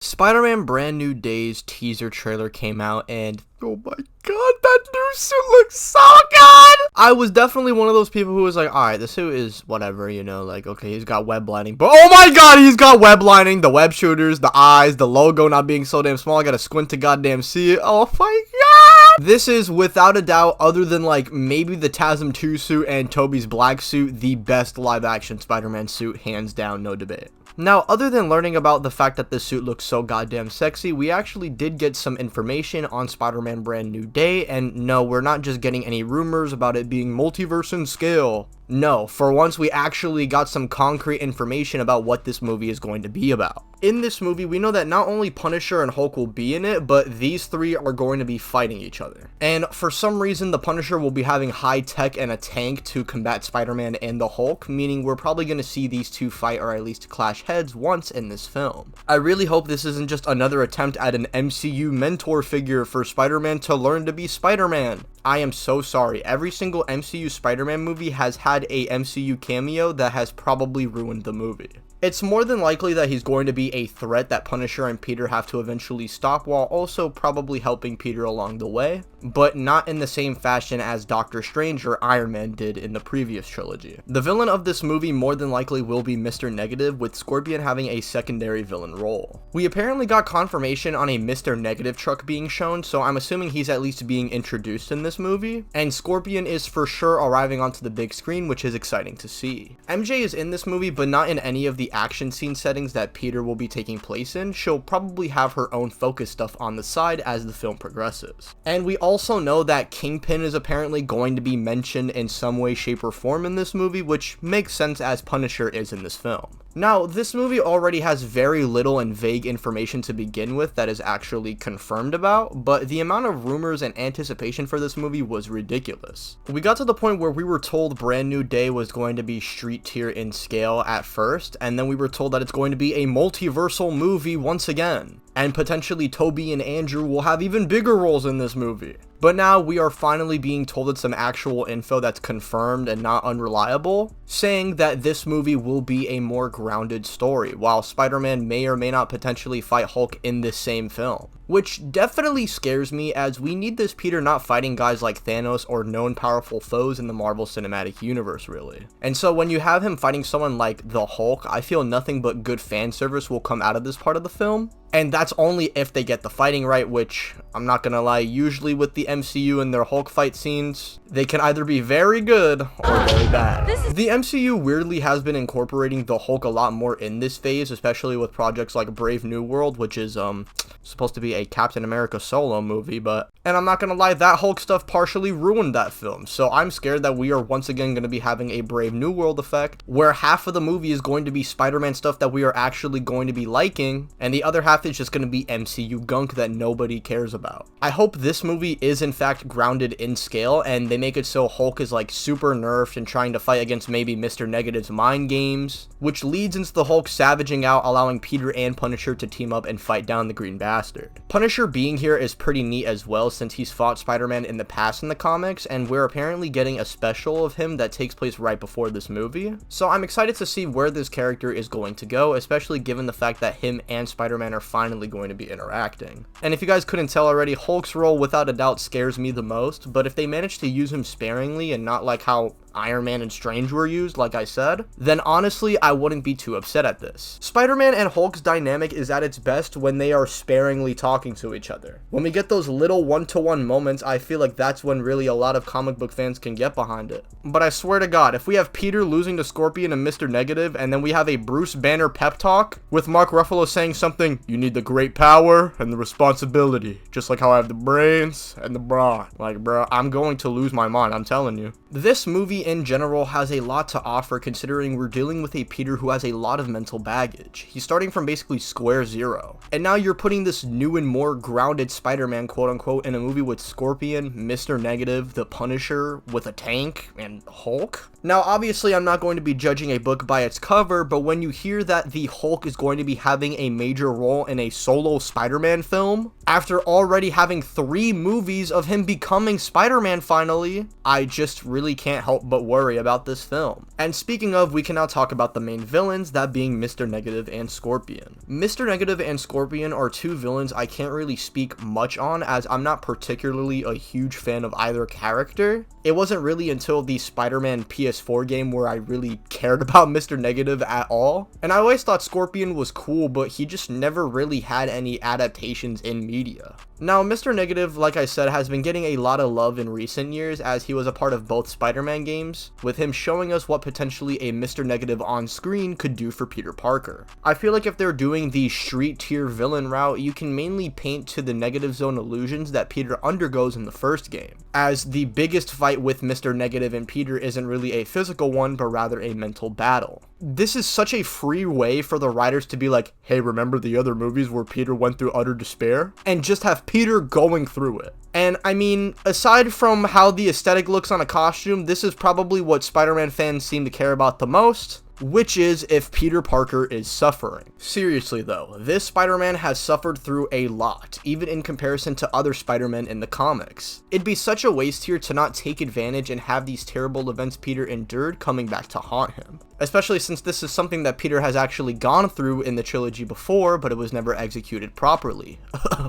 Spider-Man Brand New Day's teaser trailer came out and oh my god, that new suit looks so good! I was definitely one of those people who was like, alright, the suit is whatever, you know, like, okay, he's got web lining, but oh my god, he's got web lining, the web shooters, the eyes, the logo not being so damn small, I gotta squint to goddamn see it, oh my god! This is, without a doubt, other than, like, maybe the TASM 2 suit and Tobey's black suit, the best live-action Spider-Man suit, hands down, no debate. Now, other than learning about the fact that this suit looks so goddamn sexy, we actually did get some information on Spider-Man Brand New Day, and no, we're not just getting any rumors about it being multiverse in scale. No, for once we actually got some concrete information about what this movie is going to be about. In this movie, we know that not only Punisher and Hulk will be in it, but these three are going to be fighting each other. And for some reason, the Punisher will be having high tech and a tank to combat Spider-Man and the Hulk, meaning we're probably going to see these two fight or at least clash heads once in this film. I really hope this isn't just another attempt at an MCU mentor figure for Spider-Man to learn to be Spider-Man. I am so sorry, every single MCU Spider-Man movie has had a MCU cameo that has probably ruined the movie. It's more than likely that he's going to be a threat that Punisher and Peter have to eventually stop while also probably helping Peter along the way, but not in the same fashion as Doctor Strange or Iron Man did in the previous trilogy. The villain of this movie more than likely will be Mr. Negative, with Scorpion having a secondary villain role. We apparently got confirmation on a Mr. Negative truck being shown, so I'm assuming he's at least being introduced in this movie, and Scorpion is for sure arriving onto the big screen, which is exciting to see. MJ is in this movie, but not in any of the action scene settings that Peter will be taking place in. She'll probably have her own focus stuff on the side as the film progresses. And we also know that Kingpin is apparently going to be mentioned in some way, shape, or form in this movie, which makes sense as Punisher is in this film. Now, this movie already has very little and vague information to begin with that is actually confirmed about, but the amount of rumors and anticipation for this movie was ridiculous. We got to the point where we were told Brand New Day was going to be street tier in scale at first, and then we were told that it's going to be a multiversal movie once again, and potentially Tobey and Andrew will have even bigger roles in this movie. But now we are finally being told some actual info that's confirmed and not unreliable, saying that this movie will be a more grounded story, while Spider-Man may or may not potentially fight Hulk in this same film. Which definitely scares me, as we need this Peter not fighting guys like Thanos or known powerful foes in the Marvel Cinematic Universe, really. And so when you have him fighting someone like the Hulk, I feel nothing but good fan service will come out of this part of the film. And that's only if they get the fighting right, which, I'm not gonna lie, usually with the MCU and their Hulk fight scenes, they can either be very good or very bad. The MCU weirdly has been incorporating the Hulk a lot more in this phase, especially with projects like Brave New World, which is supposed to be a Captain America solo movie, and I'm not gonna lie, that Hulk stuff partially ruined that film, so I'm scared that we are once again gonna be having a Brave New World effect, where half of the movie is going to be Spider-Man stuff that we are actually going to be liking, and the other half is just going to be MCU gunk that nobody cares about. I hope this movie is in fact grounded in scale, and they make it so Hulk is like super nerfed and trying to fight against maybe Mr. Negative's mind games, which leads into the Hulk savaging out, allowing Peter and Punisher to team up and fight down the Green Bastard. Punisher being here is pretty neat as well, since he's fought Spider-Man in the past in the comics, and we're apparently getting a special of him that takes place right before this movie. So I'm excited to see where this character is going to go, especially given the fact that him and Spider-Man are finally going to be interacting. And if you guys couldn't tell already, Hulk's role without a doubt scares me the most, but if they manage to use him sparingly and not like how Iron Man and Strange were used, like I said, then honestly, I wouldn't be too upset at this. Spider-Man and Hulk's dynamic is at its best when they are sparingly talking to each other. When we get those little one-to-one moments, I feel like that's when really a lot of comic book fans can get behind it. But I swear to God, if we have Peter losing to Scorpion and Mr. Negative, and then we have a Bruce Banner pep talk with Mark Ruffalo saying something, "You need the great power and the responsibility, just like how I have the brains and the brawn." Like, bro, I'm going to lose my mind, I'm telling you. This movie in general has a lot to offer, considering we're dealing with a Peter who has a lot of mental baggage. He's starting from basically square zero, and now you're putting this new and more grounded Spider-Man, quote unquote, in a movie with Scorpion, Mr. Negative, the Punisher, with a tank, and Hulk. Now obviously I'm not going to be judging a book by its cover, but when you hear that the Hulk is going to be having a major role in a solo Spider-Man film, after already having 3 movies of him becoming Spider-Man finally, I just really can't help but worry about this film. And speaking of, we can now talk about the main villains, that being Mr. Negative and Scorpion. Mr. Negative and Scorpion are two villains I can't really speak much on, as I'm not particularly a huge fan of either character. It wasn't really until the Spider-Man PS4 game where I really cared about Mr. Negative at all. And I always thought Scorpion was cool, but he just never really had any adaptations in media. Now, Mr. Negative, like I said, has been getting a lot of love in recent years as he was a part of both Spider-Man games, with him showing us what potentially a Mr. Negative on screen could do for Peter Parker. I feel like if they're doing the street tier villain route, you can mainly paint to the Negative Zone illusions that Peter undergoes in the first game, as the biggest fight with Mr. Negative and Peter isn't really a physical one, but rather a mental battle. This is such a free way for the writers to be like, hey, remember the other movies where Peter went through utter despair? And just have Peter going through it. And I mean, aside from how the aesthetic looks on a costume, this is probably what Spider-Man fans seem to care about the most, which is if Peter Parker is suffering. Seriously though, this Spider-Man has suffered through a lot, even in comparison to other Spider-Men in the comics. It'd be such a waste here to not take advantage and have these terrible events Peter endured coming back to haunt him. Especially since this is something that Peter has actually gone through in the trilogy before, but it was never executed properly.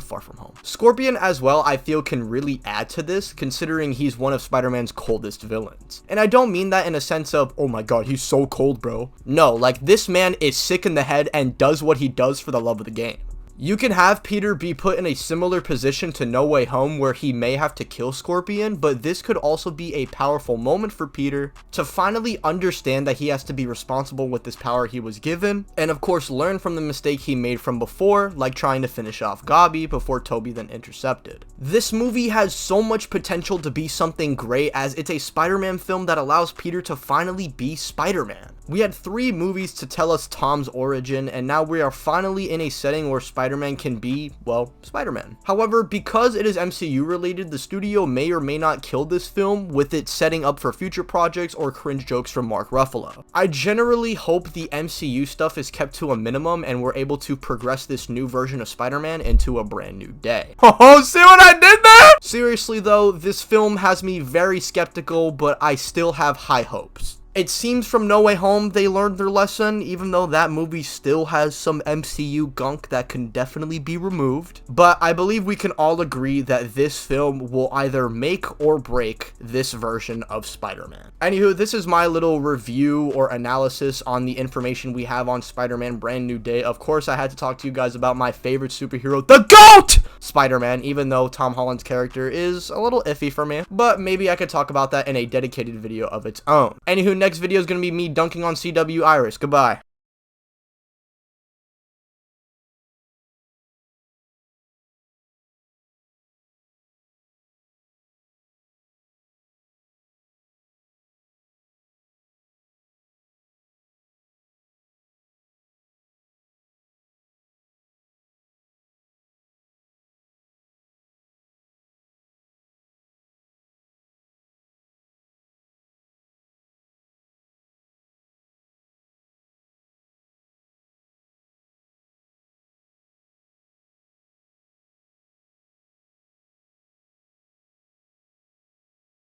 Far from home. Scorpion as well, I feel, can really add to this, considering he's one of Spider-Man's coldest villains. And I don't mean that in a sense of, oh my god, he's so cold, bro. No, like, this man is sick in the head and does what he does for the love of the game. You can have Peter be put in a similar position to No Way Home where he may have to kill Scorpion, but this could also be a powerful moment for Peter to finally understand that he has to be responsible with this power he was given, and of course learn from the mistake he made from before, like trying to finish off Gobby before Toby then intercepted. This movie has so much potential to be something great, as it's a Spider-Man film that allows Peter to finally be Spider-Man. We had 3 movies to tell us Tom's origin, and now we are finally in a setting where Spider-Man can be, well, Spider-Man. However, because it is MCU related, the studio may or may not kill this film, with it setting up for future projects or cringe jokes from Mark Ruffalo. I generally hope the MCU stuff is kept to a minimum and we're able to progress this new version of Spider-Man into a brand new day. Oh, see what I did there? Seriously though, this film has me very skeptical, but I still have high hopes. It seems from No Way Home they learned their lesson, even though that movie still has some MCU gunk that can definitely be removed. But I believe we can all agree that this film will either make or break this version of Spider-Man. Anywho, this is my little review or analysis on the information we have on Spider-Man Brand New Day. Of course, I had to talk to you guys about my favorite superhero, the GOAT! Spider-Man, even though Tom Holland's character is a little iffy for me. But maybe I could talk about that in a dedicated video of its own. Anywho, next video is going to be me dunking on CW Iris. Goodbye.